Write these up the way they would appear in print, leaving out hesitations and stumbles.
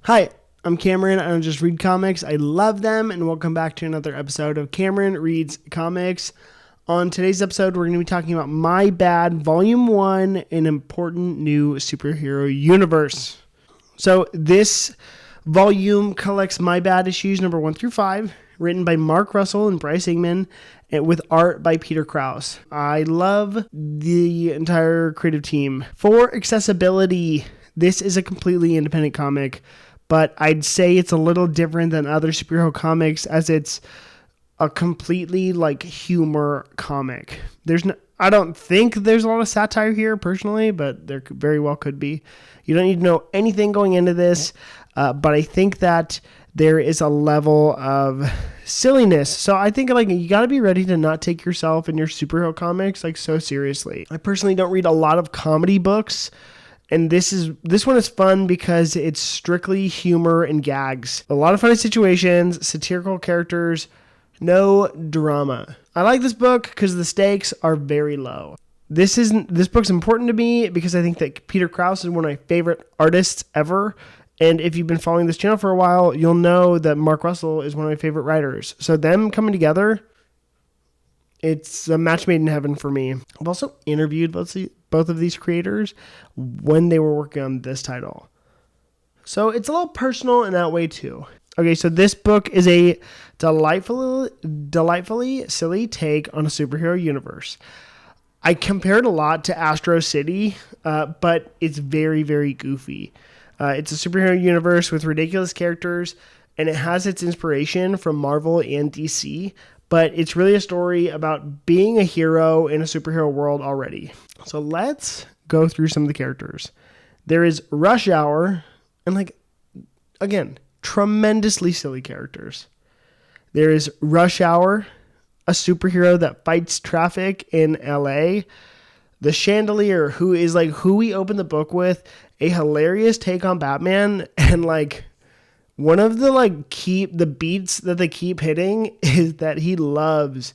Hi, I'm Cameron. I don't just read comics. I love them, and welcome back to another episode of Cameron Reads Comics. On today's episode, we're going to be talking about My Bad Volume 1, an important new superhero universe. So this volume collects My Bad issues number 1 through 5, written by Mark Russell and Bryce Ingman, and with art by Peter Krause. I love the entire creative team. For accessibility, this is a completely independent comic, but I'd say it's a little different than other superhero comics as it's a completely humor comic. I don't think there's a lot of satire here personally, but there very well could be. You don't need to know anything going into this, but I think that there is a level of silliness. So I think you got to be ready to not take yourself and your superhero comics so seriously. I personally don't read a lot of comedy books. And this one is fun because it's strictly humor and gags. A lot of funny situations, satirical characters, no drama. I like this book because the stakes are very low. This book's important to me because I think that Peter Krause is one of my favorite artists ever. And if you've been following this channel for a while, you'll know that Mark Russell is one of my favorite writers. So them coming together, it's a match made in heaven for me. I've also interviewed both of these creators when they were working on this title. So it's a little personal in that way too. Okay, so this book is a delightfully silly take on a superhero universe. I compared a lot to Astro City, but it's very, very goofy. It's a superhero universe with ridiculous characters, and it has its inspiration from Marvel and DC, but it's really a story about being a hero in a superhero world already. So let's go through some of the characters. There is Rush Hour, and again, tremendously silly characters. There is Rush Hour, a superhero that fights traffic in LA. The Chandelier, who is who we open the book with, a hilarious take on Batman, and one of the beats that they keep hitting is that he loves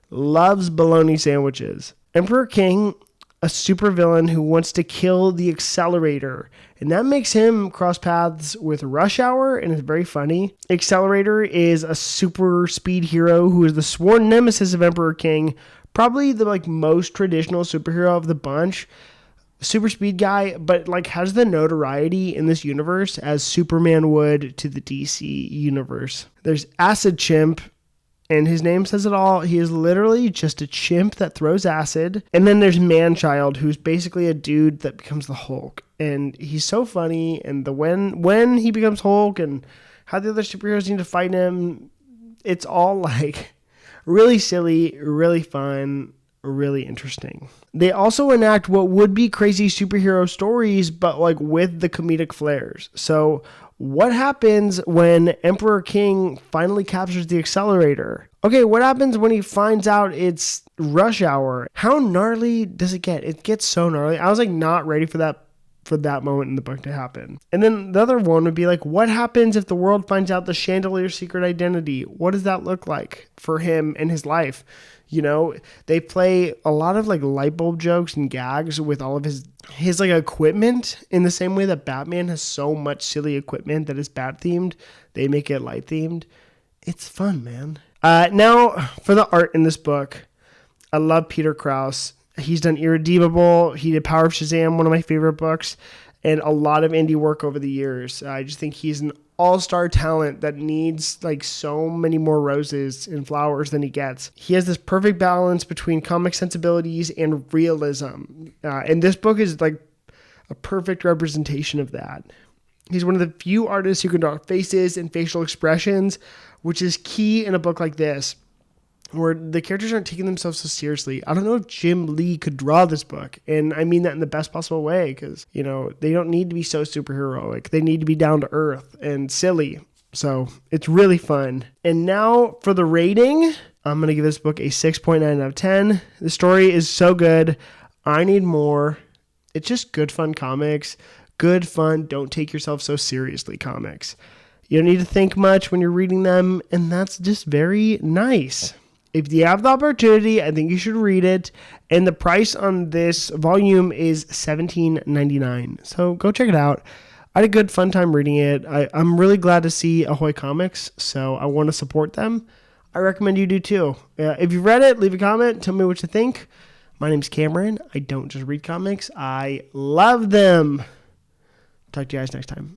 bologna sandwiches. Emperor King, a supervillain who wants to kill the Accelerator, and that makes him cross paths with Rush Hour, and it's very funny. Accelerator is a super speed hero who is the sworn nemesis of Emperor King, probably the most traditional superhero of the bunch. Super speed guy, but has the notoriety in this universe as Superman would to the DC universe. There's Acid Chimp, and his name says it all. He is literally just a chimp that throws acid. And then there's Man-Child, who's basically a dude that becomes the Hulk. And he's so funny, and when he becomes Hulk and how the other superheroes need to fight him, it's all really silly, really fun, really interesting. They also enact what would be crazy superhero stories, but with the comedic flares. So what happens when Emperor King finally captures the Accelerator? Okay, what happens when he finds out it's Rush Hour? How gnarly does it get? It gets so gnarly. I was not ready for that moment in the book to happen. And then the other one would be what happens if the world finds out the Chandelier's secret identity? What does that look like for him and his life? They play a lot of light bulb jokes and gags with all of his equipment in the same way that Batman has so much silly equipment that is bat themed. They make it light themed. It's fun, man. Now for the art in this book, I love Peter Krause. He's done Irredeemable. He did Power of Shazam, one of my favorite books, and a lot of indie work over the years. I just think he's an all-star talent that needs so many more roses and flowers than he gets. He has this perfect balance between comic sensibilities and realism. And this book is a perfect representation of that. He's one of the few artists who can draw faces and facial expressions, which is key in a book like this, where the characters aren't taking themselves so seriously. I don't know if Jim Lee could draw this book, and I mean that in the best possible way, because, they don't need to be so superheroic. They need to be down to earth and silly. So it's really fun. And now for the rating, I'm going to give this book a 6.9 out of 10. The story is so good. I need more. It's just good, fun comics. Good, fun, don't take yourself so seriously comics. You don't need to think much when you're reading them, and that's just very nice. If you have the opportunity, I think you should read it. And the price on this volume is $17.99. So go check it out. I had a good fun time reading it. I'm really glad to see Ahoy Comics, so I want to support them. I recommend you do too. If you've read it, leave a comment. Tell me what you think. My name's Cameron. I don't just read comics. I love them. Talk to you guys next time.